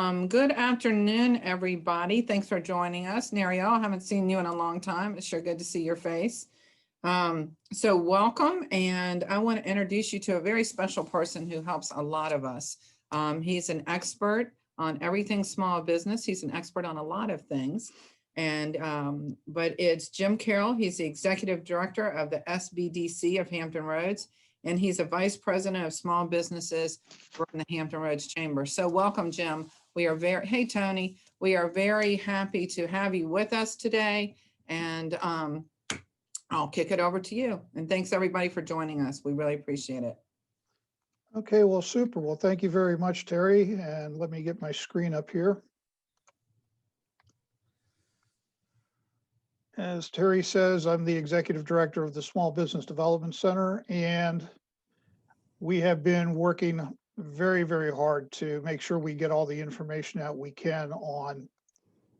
Good afternoon, everybody. Thanks for joining us. Nariel, I haven't seen you in a long time. It's sure good to see your face. So welcome, and I want to introduce you to a very special person who helps a lot of us. He's an expert on everything small business. He's an expert on a lot of things, but it's Jim Carroll. He's the executive director of the SBDC of Hampton Roads, and he's a vice president of small businesses for the Hampton Roads Chamber. So welcome, Jim. Hey, Tony, we are very happy to have you with us today. And I'll kick it over to you. And thanks everybody for joining us. We really appreciate it. Okay, well, super. Well, thank you very much, Terry. And let me get my screen up here. As Terry says, I'm the executive director of the Small Business Development Center, and we have been working very, very hard to make sure we get all the information out we can on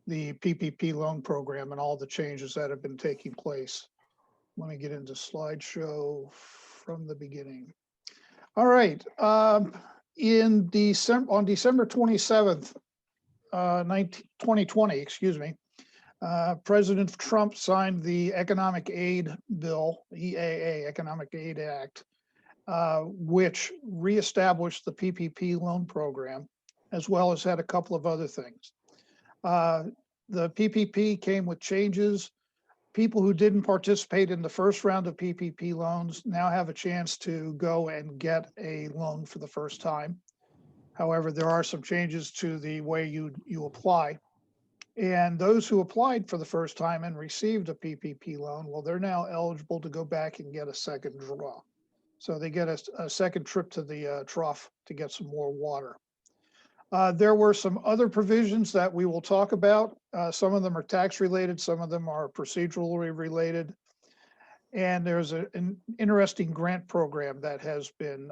the PPP loan program and all the changes that have been taking place. Let me get into slideshow from the beginning. All right, on December 27th, 2020, excuse me, President Trump signed the Economic Aid Bill, EAA, Economic Aid Act, which reestablished the PPP loan program, as well as had a couple of other things. The PPP came with changes. People who didn't participate in the first round of PPP loans now have a chance to go and get a loan for the first time. However, there are some changes to the way you apply. And those who applied for the first time and received a PPP loan, well, they're now eligible to go back and get a second draw. So they get a second trip to the trough to get some more water. There were some other provisions that we will talk about. Some of them are tax related, some of them are procedurally related. And there's an interesting grant program that has been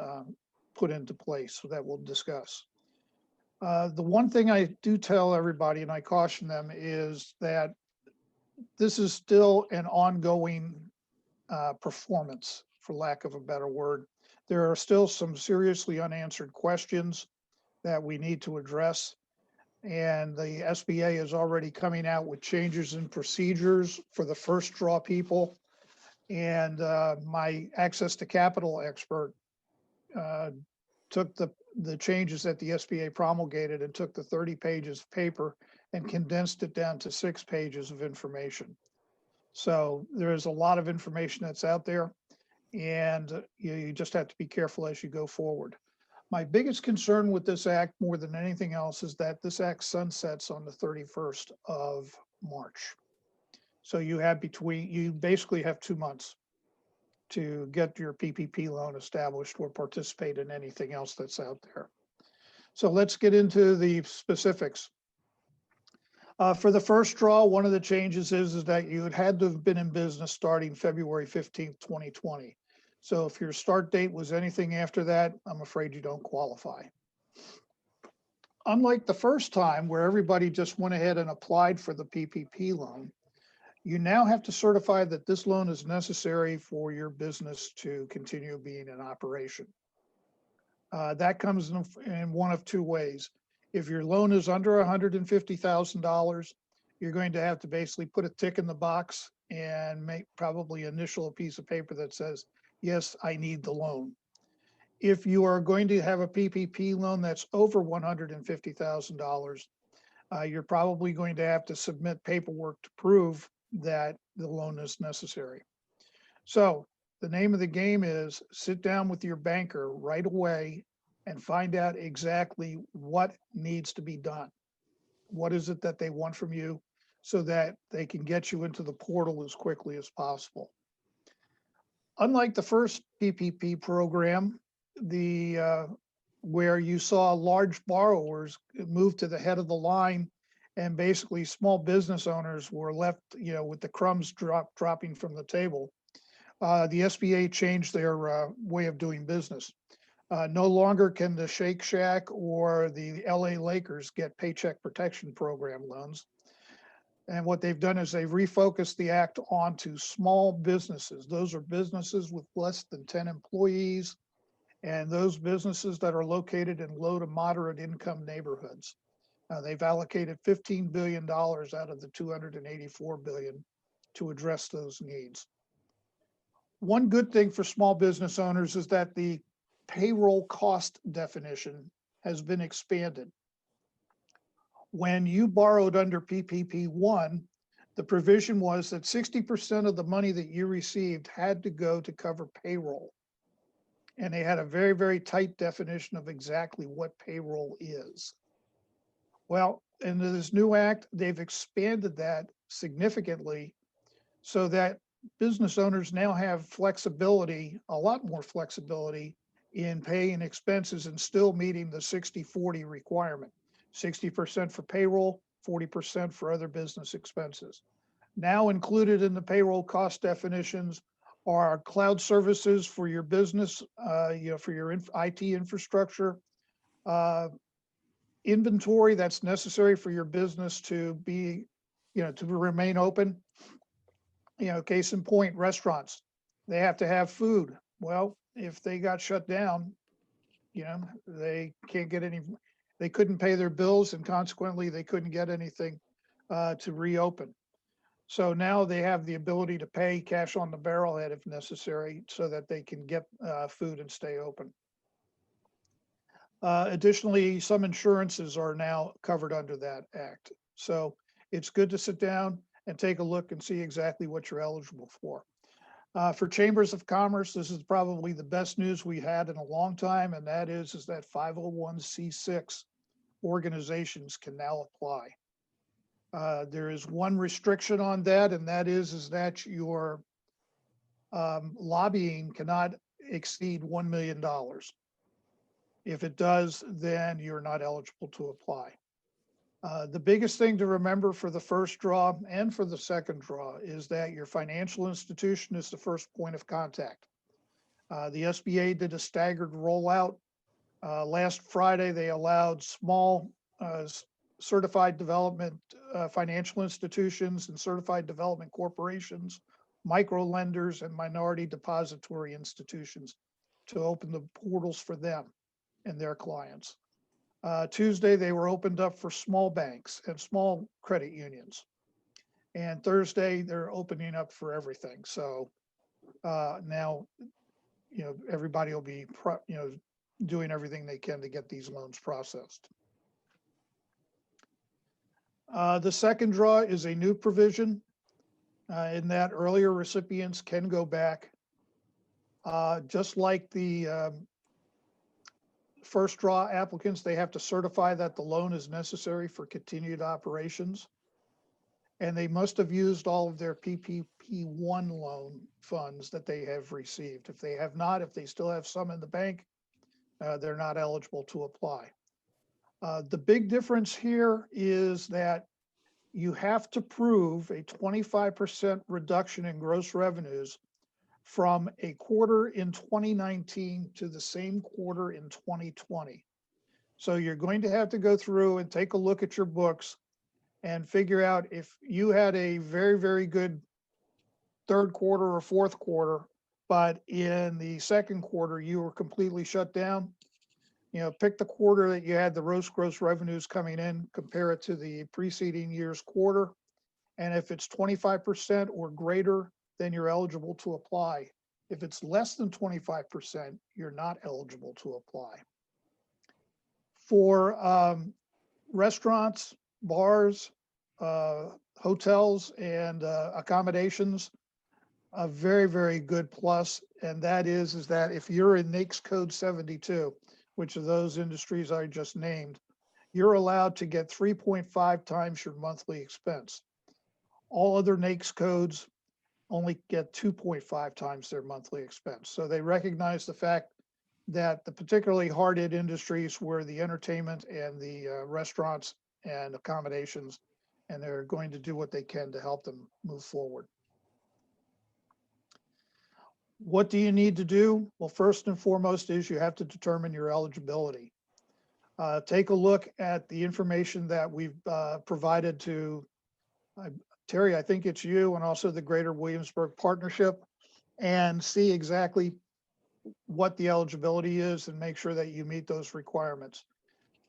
put into place that we'll discuss. The one thing I do tell everybody, and I caution them, is that this is still an ongoing performance, for lack of a better word. There are still some seriously unanswered questions that we need to address. And the SBA is already coming out with changes in procedures for the first draw people. And my access to capital expert took the changes that the SBA promulgated and took the 30 pages of paper and condensed it down to 6 pages of information. So there's a lot of information that's out there, and you just have to be careful as you go forward. My biggest concern with this act, more than anything else, is that this act sunsets on the 31st of March. So you basically have 2 months to get your PPP loan established or participate in anything else that's out there. So let's get into the specifics. For the first draw, one of the changes is that you had to have been in business starting February 15th, 2020. So if your start date was anything after that, I'm afraid you don't qualify. Unlike the first time where everybody just went ahead and applied for the PPP loan, you now have to certify that this loan is necessary for your business to continue being in operation. That comes in one of 2 ways. If your loan is under $150,000, you're going to have to basically put a tick in the box and probably initial a piece of paper that says, yes, I need the loan. If you are going to have a PPP loan that's over $150,000, you're probably going to have to submit paperwork to prove that the loan is necessary. So the name of the game is sit down with your banker right away and find out exactly what needs to be done. What is it that they want from you so that they can get you into the portal as quickly as possible. Unlike the first PPP program, where you saw large borrowers move to the head of the line, and basically small business owners were left, with the crumbs dropping from the table. The SBA changed their way of doing business. No longer can the Shake Shack or the LA Lakers get Paycheck Protection Program loans. And what they've done is they've refocused the act onto small businesses. Those are businesses with less than 10 employees, and those businesses that are located in low to moderate income neighborhoods. They've allocated $15 billion out of the $284 billion to address those needs. One good thing for small business owners is that the payroll cost definition has been expanded. When you borrowed under PPP-1, the provision was that 60% of the money that you received had to go to cover payroll. And they had a very, very tight definition of exactly what payroll is. Well, in this new act, they've expanded that significantly so that business owners now have flexibility, a lot more flexibility in paying expenses and still meeting the 60-40 requirement. 60% for payroll, 40% for other business expenses. Now included in the payroll cost definitions are cloud services for your business, for your IT infrastructure, inventory that's necessary for your business to be, to remain open. Case in point, restaurants, they have to have food. Well, if they got shut down, they can't get any, they couldn't pay their bills, and consequently they couldn't get anything to reopen. So now they have the ability to pay cash on the barrelhead if necessary so that they can get food and stay open. Additionally, some insurances are now covered under that act. So it's good to sit down and take a look and see exactly what you're eligible for. For chambers of commerce, this is probably the best news we had in a long time, and that is that 501c6 organizations can now apply. There is one restriction on that, and that is that your lobbying cannot exceed $1 million. If it does, then you're not eligible to apply. The biggest thing to remember for the first draw and for the second draw is that your financial institution is the first point of contact. The SBA did a staggered rollout. Last Friday, they allowed small certified development financial institutions and certified development corporations, micro lenders, and minority depository institutions to open the portals for them and their clients. Tuesday, they were opened up for small banks and small credit unions. And Thursday, they're opening up for everything. So now, everybody will be, doing everything they can to get these loans processed. The second draw is a new provision in that earlier recipients can go back. Just like the first draw applicants, they have to certify that the loan is necessary for continued operations. And they must have used all of their PPP-1 loan funds that they have received. If they have not, if they still have some in the bank, they're not eligible to apply. The big difference here is that you have to prove a 25% reduction in gross revenues from a quarter in 2019 to the same quarter in 2020. So you're going to have to go through and take a look at your books and figure out if you had a very, very good third quarter or fourth quarter, but in the second quarter, you were completely shut down. Pick the quarter that you had the gross revenues coming in, compare it to the preceding year's quarter. And if it's 25% or greater, then you're eligible to apply. If it's less than 25%, you're not eligible to apply. For restaurants, bars, hotels, and accommodations, a very, very good plus. And that is that if you're in NAICS Code 72, which of those industries I just named, you're allowed to get 3.5 times your monthly expense. All other NAICS codes only get 2.5 times their monthly expense. So they recognize the fact that the particularly hard-hit industries were the entertainment and the restaurants and accommodations, and they're going to do what they can to help them move forward. What do you need to do? Well, first and foremost is you have to determine your eligibility. Take a look at the information that we've provided to Terry, I think it's you, and also the Greater Williamsburg Partnership, and see exactly what the eligibility is and make sure that you meet those requirements.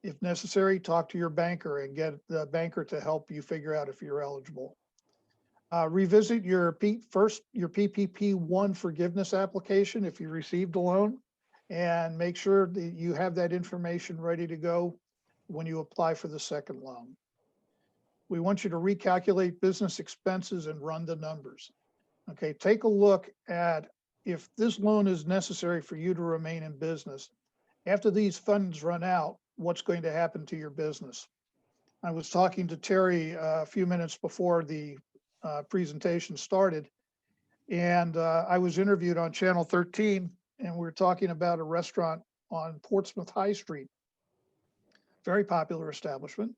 If necessary, talk to your banker and get the banker to help you figure out if you're eligible. Revisit your PPP-1 forgiveness application if you received a loan, and make sure that you have that information ready to go when you apply for the second loan. We want you to recalculate business expenses and run the numbers. Okay, take a look at if this loan is necessary for you to remain in business. After these funds run out, what's going to happen to your business? I was talking to Terry a few minutes before the presentation started, and I was interviewed on Channel 13, and we were talking about a restaurant on Portsmouth High Street, very popular establishment.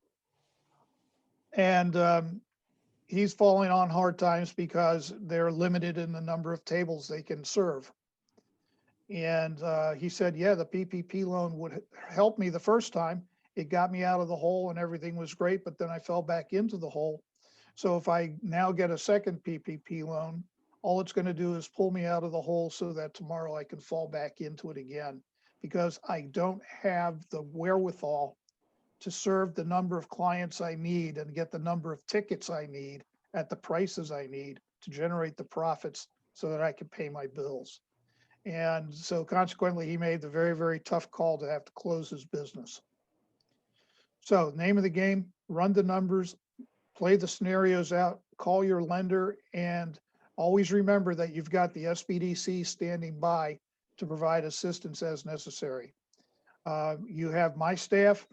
And he's falling on hard times because they're limited in the number of tables they can serve. And he said, yeah, the PPP loan would help me the first time. It got me out of the hole and everything was great, but then I fell back into the hole. So if I now get a second PPP loan, all it's going to do is pull me out of the hole so that tomorrow I can fall back into it again, because I don't have the wherewithal to serve the number of clients I need and get the number of tickets I need at the prices I need to generate the profits so that I can pay my bills. And so consequently, he made the very, very tough call to have to close his business. So name of the game, run the numbers, play the scenarios out, call your lender, and always remember that you've got the SBDC standing by to provide assistance as necessary. You have my staff.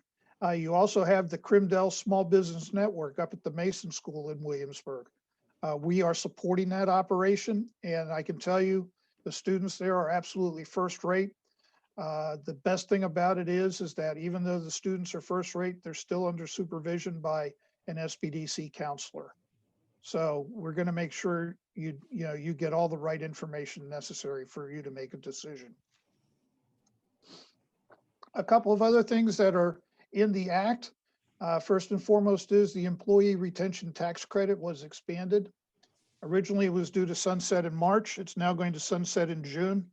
You also have the Crimdell Small Business Network up at the Mason School in Williamsburg. We are supporting that operation, and I can tell you the students there are absolutely first rate. The best thing about it is that even though the students are first rate, they're still under supervision by an SBDC counselor. So we're going to make sure you get all the right information necessary for you to make a decision. A couple of other things that are in the act. First and foremost is the employee retention tax credit was expanded. Originally, it was due to sunset in March. It's now going to sunset in June.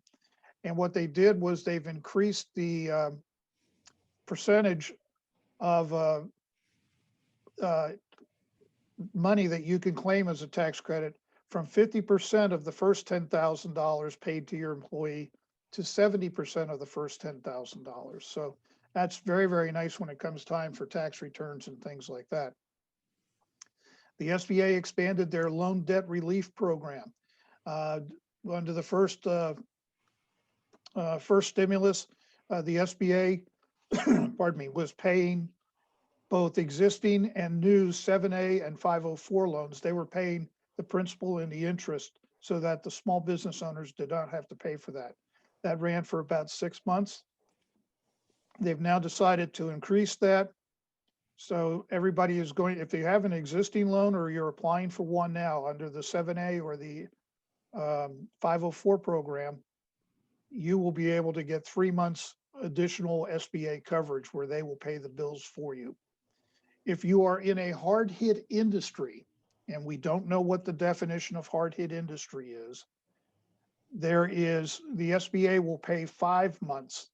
And what they did was they've increased the percentage of money that you can claim as a tax credit from 50% of the first $10,000 paid to your employee to 70% of the first $10,000. So that's very, very nice when it comes time for tax returns and things like that. The SBA expanded their loan debt relief program. Under the first stimulus, the SBA, pardon me, was paying both existing and new 7A and 504 loans. They were paying the principal and the interest so that the small business owners did not have to pay for that. That ran for about 6 months. They've now decided to increase that. So everybody is going, if you have an existing loan or you're applying for one now under the 7A or the 504 program, you will be able to get 3 months additional SBA coverage where they will pay the bills for you. If you are in a hard hit industry, and we don't know what the definition of hard hit industry is, the SBA will pay 5 months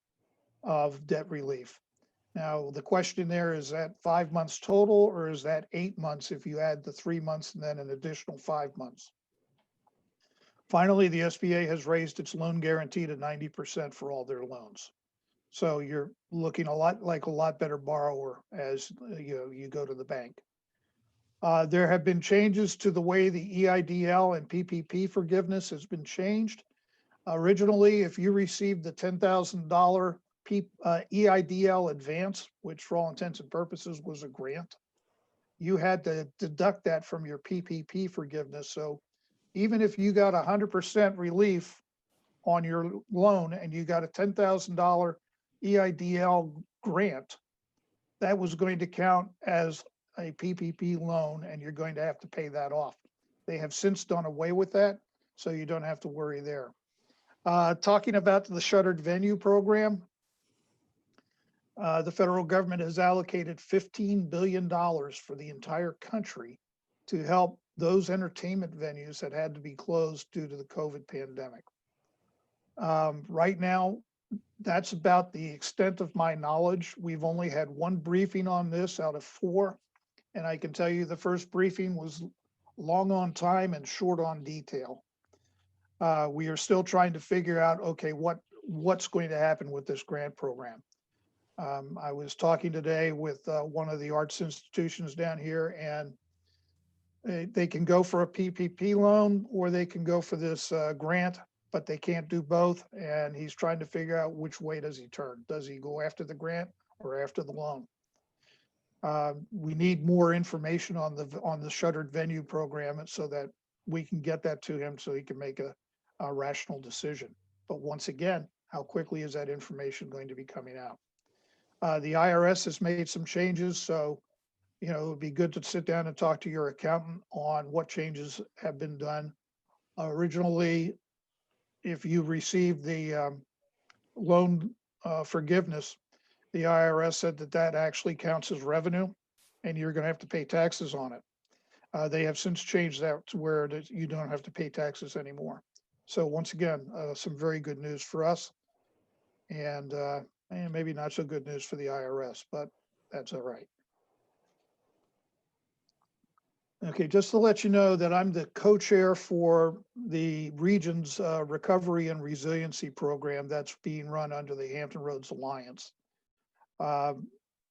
of debt relief. Now, the question there is that 5 months total, or is that 8 months if you add the 3 months and then an additional 5 months? Finally, the SBA has raised its loan guarantee to 90% for all their loans. So you're looking a lot better borrower as you go to the bank. There have been changes to the way the EIDL and PPP forgiveness has been changed. Originally, if you received the $10,000 EIDL advance, which for all intents and purposes was a grant, you had to deduct that from your PPP forgiveness. So even if you got 100% relief on your loan and you got a $10,000 EIDL grant, that was going to count as a PPP loan and you're going to have to pay that off. They have since done away with that, so you don't have to worry there. Talking about the shuttered venue program, the federal government has allocated $15 billion for the entire country to help those entertainment venues that had to be closed due to the COVID pandemic. Right now, That's about the extent of my knowledge. We've only had one briefing on this out of 4. And I can tell you the first briefing was long on time and short on detail. We are still trying to figure out, okay, what's going to happen with this grant program. I was talking today with one of the arts institutions down here, and they can go for a PPP loan or they can go for this grant, but they can't do both. And he's trying to figure out which way does he turn? Does he go after the grant or after the loan? We need more information on the shuttered venue program so that we can get that to him so he can make a rational decision. But once again, how quickly is that information going to be coming out? The IRS has made some changes, so it would be good to sit down and talk to your accountant on what changes have been done. Originally, if you received the loan forgiveness, the IRS said that actually counts as revenue and you're going to have to pay taxes on it. They have since changed that to where you don't have to pay taxes anymore. So once again, some very good news for us, and maybe not so good news for the IRS, but that's all right. Okay, just to let you know that I'm the co-chair for the region's recovery and resiliency program that's being run under the Hampton Roads Alliance.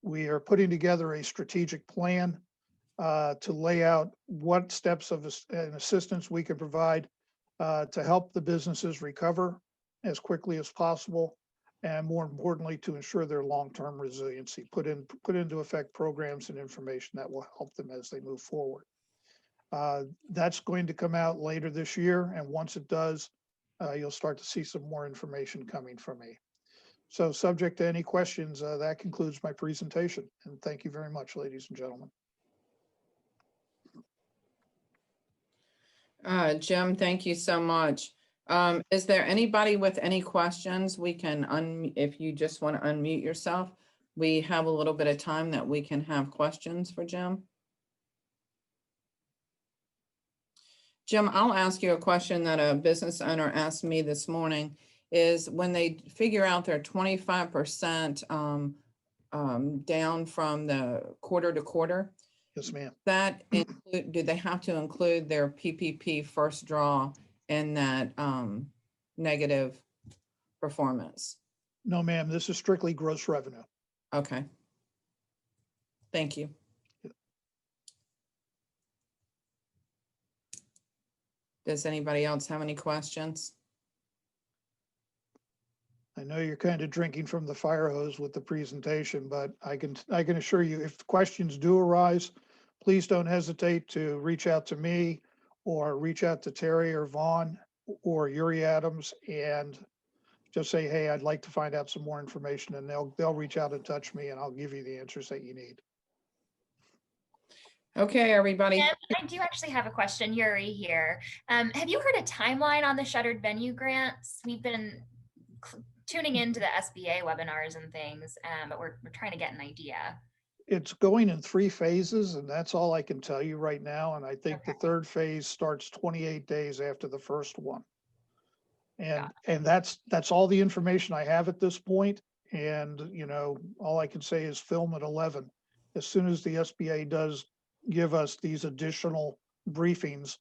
We are putting together a strategic plan to lay out what steps of assistance we can provide to help the businesses recover as quickly as possible, and more importantly, to ensure their long-term resiliency, put into effect programs and information that will help them as they move forward. That's going to come out later this year, and once it does, you'll start to see some more information coming from me. So subject to any questions, that concludes my presentation. And thank you very much, ladies and gentlemen. Jim, thank you so much. Is there anybody with any questions? We can if you just want to unmute yourself. We have a little bit of time that we can have questions for Jim. Jim, I'll ask you a question that a business owner asked me this morning. Is when they figure out their 25% down from the quarter to quarter. Yes, ma'am. That include, do they have to include their PPP first draw in that negative performance? No, ma'am. This is strictly gross revenue. Okay. Thank you. Does anybody else have any questions? I know you're kind of drinking from the fire hose with the presentation, but I can assure you, if questions do arise, please don't hesitate to reach out to me or reach out to Terry or Vaughn or Yuri Adams and just say, hey, I'd like to find out some more information, and they'll reach out and touch me, and I'll give you the answers that you need. Okay, everybody. Yeah, I do actually have a question, Yuri here. Have you heard a timeline on the shuttered venue grants? We've been tuning into the SBA webinars and things, but we're trying to get an idea. It's going in 3 phases, and that's all I can tell you right now. And I think Okay. the 3rd phase starts 28 days after the first one. And Gotcha. and that's all the information I have at this point. And all I can say is film at 11. As soon as the SBA does give us these additional briefings,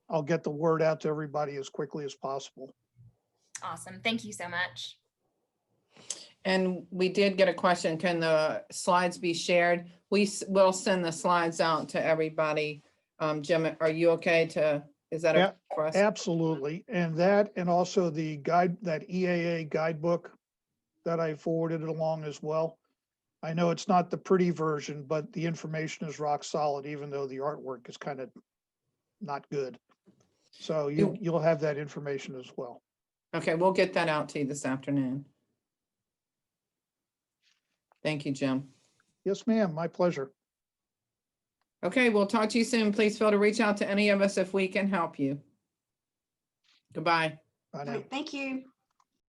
I'll get the word out to everybody as quickly as possible. Awesome. Thank you so much. And we did get a question, can the slides be shared? We will send the slides out to everybody. Jim, are you okay is that okay for us? Absolutely. And also the guide, that EAA guidebook that I forwarded along as well. I know it's not the pretty version, but the information is rock solid, even though the artwork is kind of not good. So you'll have that information as well. Okay, we'll get that out to you this afternoon. Thank you, Jim. Yes, ma'am. My pleasure. Okay, we'll talk to you soon. Please feel to reach out to any of us if we can help you. Goodbye. Bye now. Right, thank you.